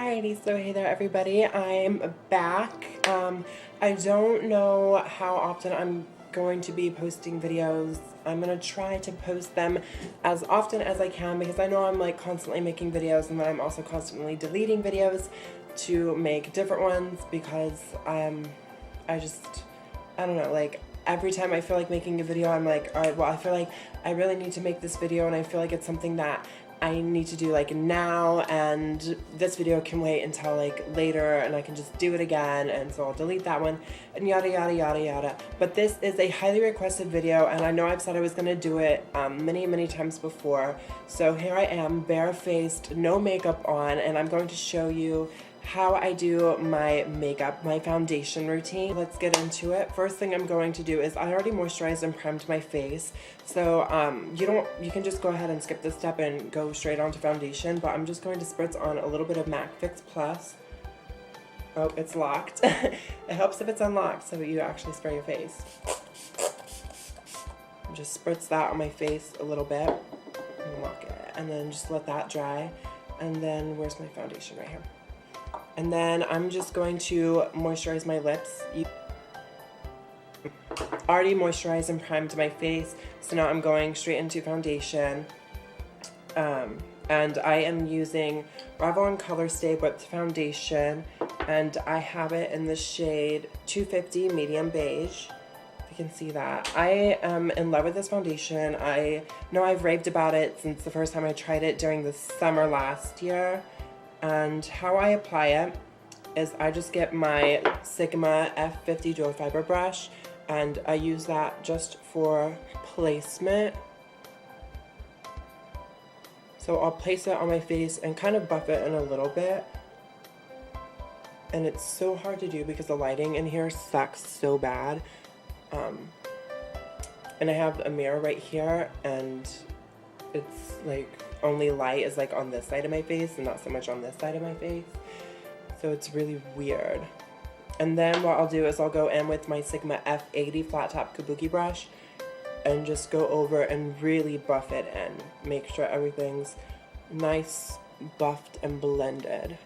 Alrighty, so hey there everybody, I'm back. I don't know how often I'm going to be posting videos. I'm going to try to post them as often as I can because I know I'm like constantly making videos and then I'm also constantly deleting videos to make different ones because I don't know, like every time I feel like making a video I'm like, alright, well I feel like I really need to make this video and I feel like it's something that I need to do like now, and this video can wait until like later and I can just do it again, and so I'll delete that one and yada yada yada yada. But this is a highly requested video and I know I've said I was going to do it many times before, so here I am, barefaced, no makeup on, and I'm going to show you how I do my makeup, my foundation routine. Let's get into it. First thing I'm going to do is I already moisturized and primed my face, so you can just go ahead and skip this step and go straight on to foundation, but I'm just going to spritz on a little bit of MAC Fix Plus. Oh, it's locked. It helps if it's unlocked so you actually spray your face. Just spritz that on my face a little bit and lock it, and then just let that dry, and then where's my foundation? Right here. And then I'm just going to moisturize my lips. Already moisturized and primed my face, so now I'm going straight into foundation. And I am using Revlon Color Stay Whipped Foundation, and I have it in the shade 250 Medium Beige. If you can see that. I am in love with this foundation. I know I've raved about it since the first time I tried it during the summer last year. And how I apply it is I just get my Sigma F50 dual fiber brush and I use that just for placement. So I'll place it on my face and kind of buff it in a little bit. And it's so hard to do because the lighting in here sucks so bad. And I have a mirror right here, and it's like only light is like on this side of my face and not so much on this side of my face, so it's really weird. And then what I'll do is I'll go in with my Sigma F80 flat top kabuki brush and just go over and really buff it in, make sure everything's nice, buffed and blended.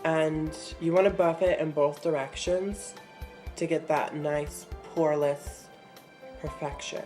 And you want to buff it in both directions to get that nice poreless perfection.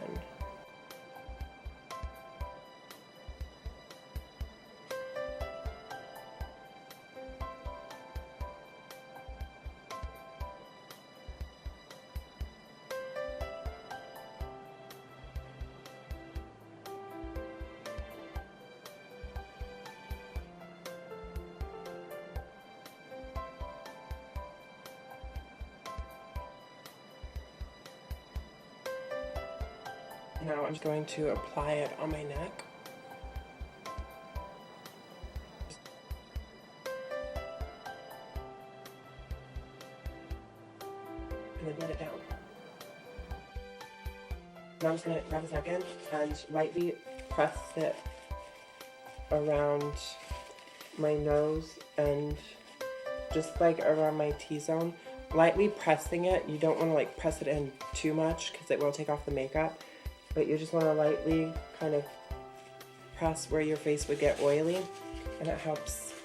Now I'm just going to apply it on my neck. And then blend it down. Now I'm just going to grab this napkin and lightly press it around my nose and just like around my T-zone. Lightly pressing it. You don't want to like press it in too much because it will take off the makeup. But you just want to lightly kind of press where your face would get oily, and it helps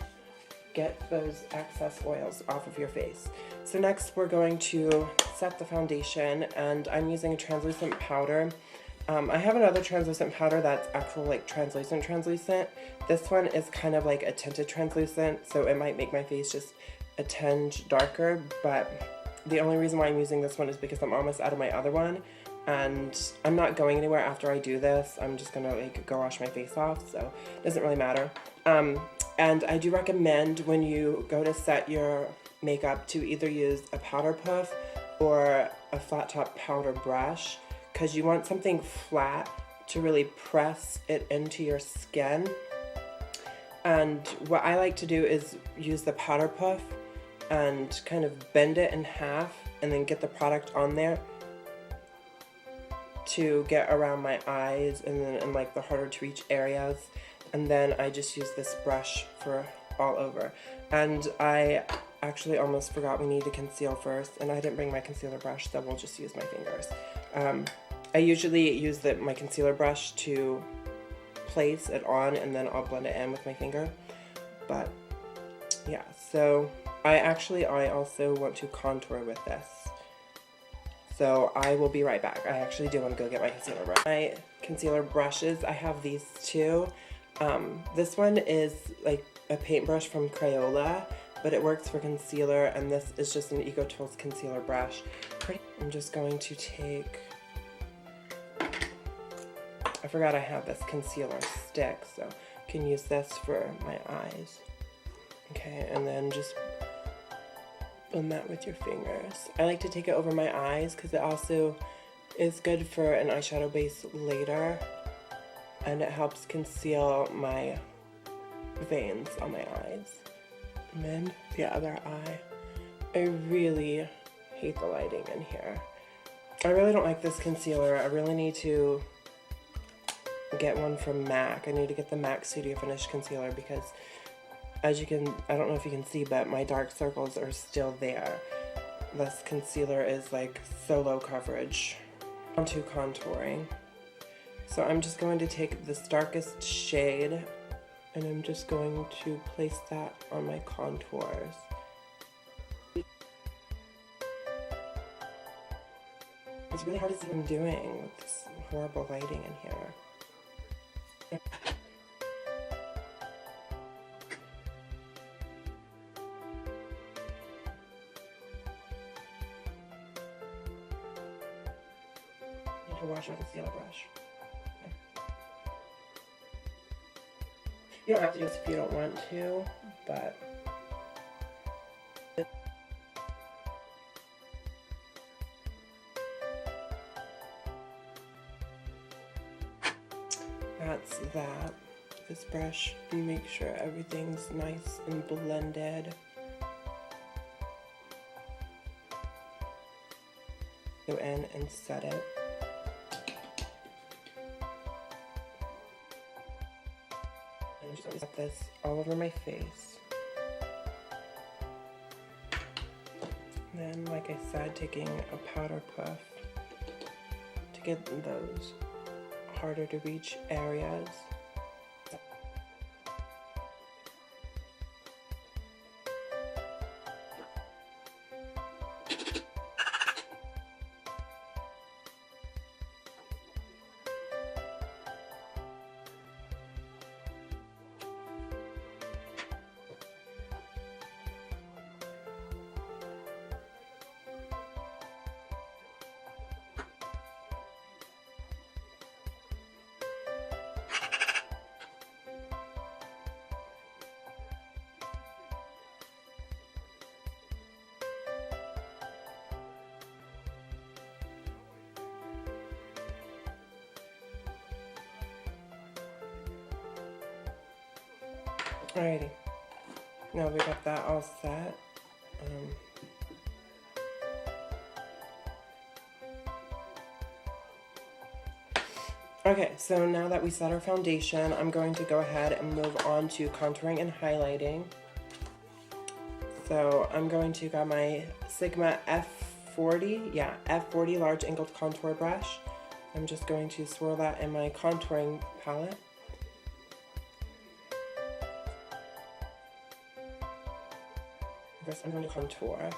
get those excess oils off of your face. So next we're going to set the foundation, and I'm using a translucent powder. I have another translucent powder that's actual like translucent. This one is kind of like a tinted translucent, so it might make my face just a tinge darker, but the only reason why I'm using this one is because I'm almost out of my other one. And I'm not going anywhere after I do this. I'm just gonna like go wash my face off, so it doesn't really matter. And I do recommend when you go to set your makeup to either use a powder puff or a flat top powder brush, because you want something flat to really press it into your skin. And what I like to do is use the powder puff and kind of bend it in half and then get the product on there to get around my eyes and then in like the harder to reach areas, and then I just use this brush for all over. And I actually almost forgot we need to conceal first, and I didn't bring my concealer brush, so we'll just use my fingers. I usually use my concealer brush to place it on and then I'll blend it in with my finger. But yeah, so I also want to contour with this. So I will be right back. I actually do want to go get my concealer brush. My concealer brushes, I have these two. This one is like a paintbrush from Crayola, but it works for concealer, and this is just an Eco Tools concealer brush. I'm just going to take, I forgot I have this concealer stick, so I can use this for my eyes. Okay, and then just blend that with your fingers. I like to take it over my eyes because it also is good for an eyeshadow base later, and it helps conceal my veins on my eyes. And then the other eye. I really hate the lighting in here. I really don't like this concealer. I really need to get one from MAC. I need to get the MAC Studio Finish concealer because as you can, I don't know if you can see, but my dark circles are still there. This concealer is like so low coverage. On to contouring. So I'm just going to take this darkest shade and I'm just going to place that on my contours. It's really hard to see what I'm doing with this horrible lighting in here. To wash my concealer brush. You don't have to do this if you don't want to, but that's that. This brush, make sure everything's nice and blended. Go in and set it. I'm just going to set this all over my face. And then, like I said, taking a powder puff to get those harder to reach areas. Alrighty, now we got that all set. Okay, so now that we set our foundation, I'm going to go ahead and move on to contouring and highlighting. So I'm going to grab my Sigma F40, F40 large angled contour brush. I'm just going to swirl that in my contouring palette. First, I'm going to contour.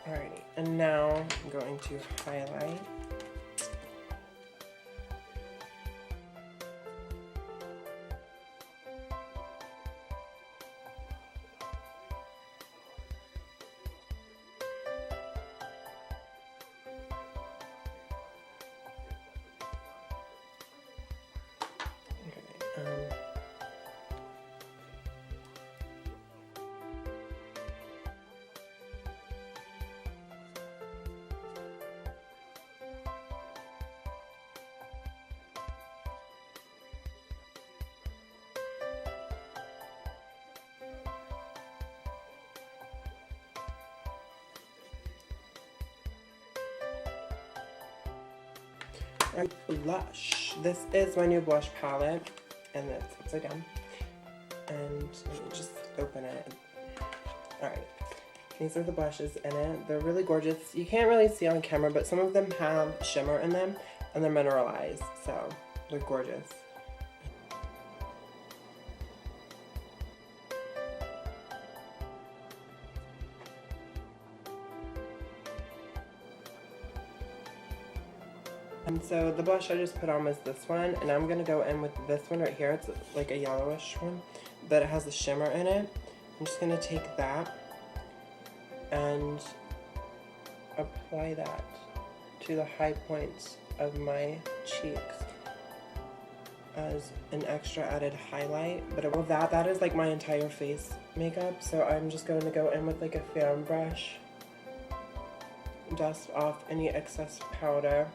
Alrighty, and now I'm going to highlight. And blush. This is my new blush palette, and it's upside down. And let me just open it. Alright, these are the blushes in it. They're really gorgeous. You can't really see on camera, but some of them have shimmer in them, and they're mineralized, so they're gorgeous. And so the blush I just put on was this one, and I'm going to go in with this one right here. It's like a yellowish one, but it has a shimmer in it. I'm just going to take that and apply that to the high points of my cheeks as an extra added highlight. But well, that is like my entire face makeup, so I'm just going to go in with like a fan brush, dust off any excess powder.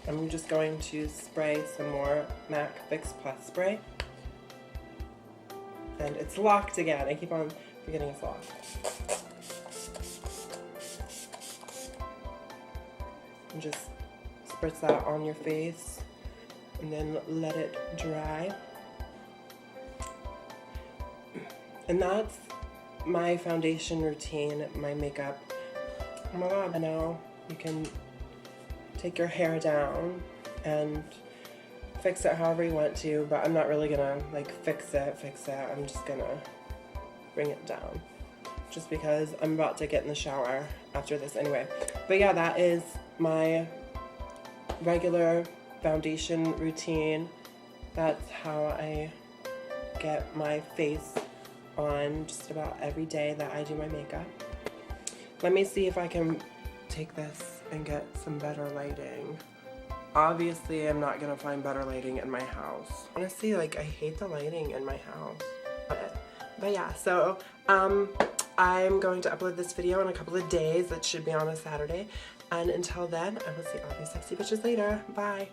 I'm just going to spray some more MAC Fix Plus spray. And it's locked again. I keep on forgetting it's locked. And just spritz that on your face and then let it dry. And that's my foundation routine, my makeup. Oh my god, I know you can take your hair down and fix it however you want to, but I'm not really gonna like fix it. I'm just gonna bring it down just because I'm about to get in the shower after this anyway. But yeah, that is my regular foundation routine. That's how I get my face on just about every day that I do my makeup. Let me see if I can take this and get some better lighting. Obviously, I'm not gonna find better lighting in my house. Honestly, like, I hate the lighting in my house. But yeah, so I'm going to upload this video in a couple of days. It should be on a Saturday. And until then, I will see all these sexy bitches later. Bye.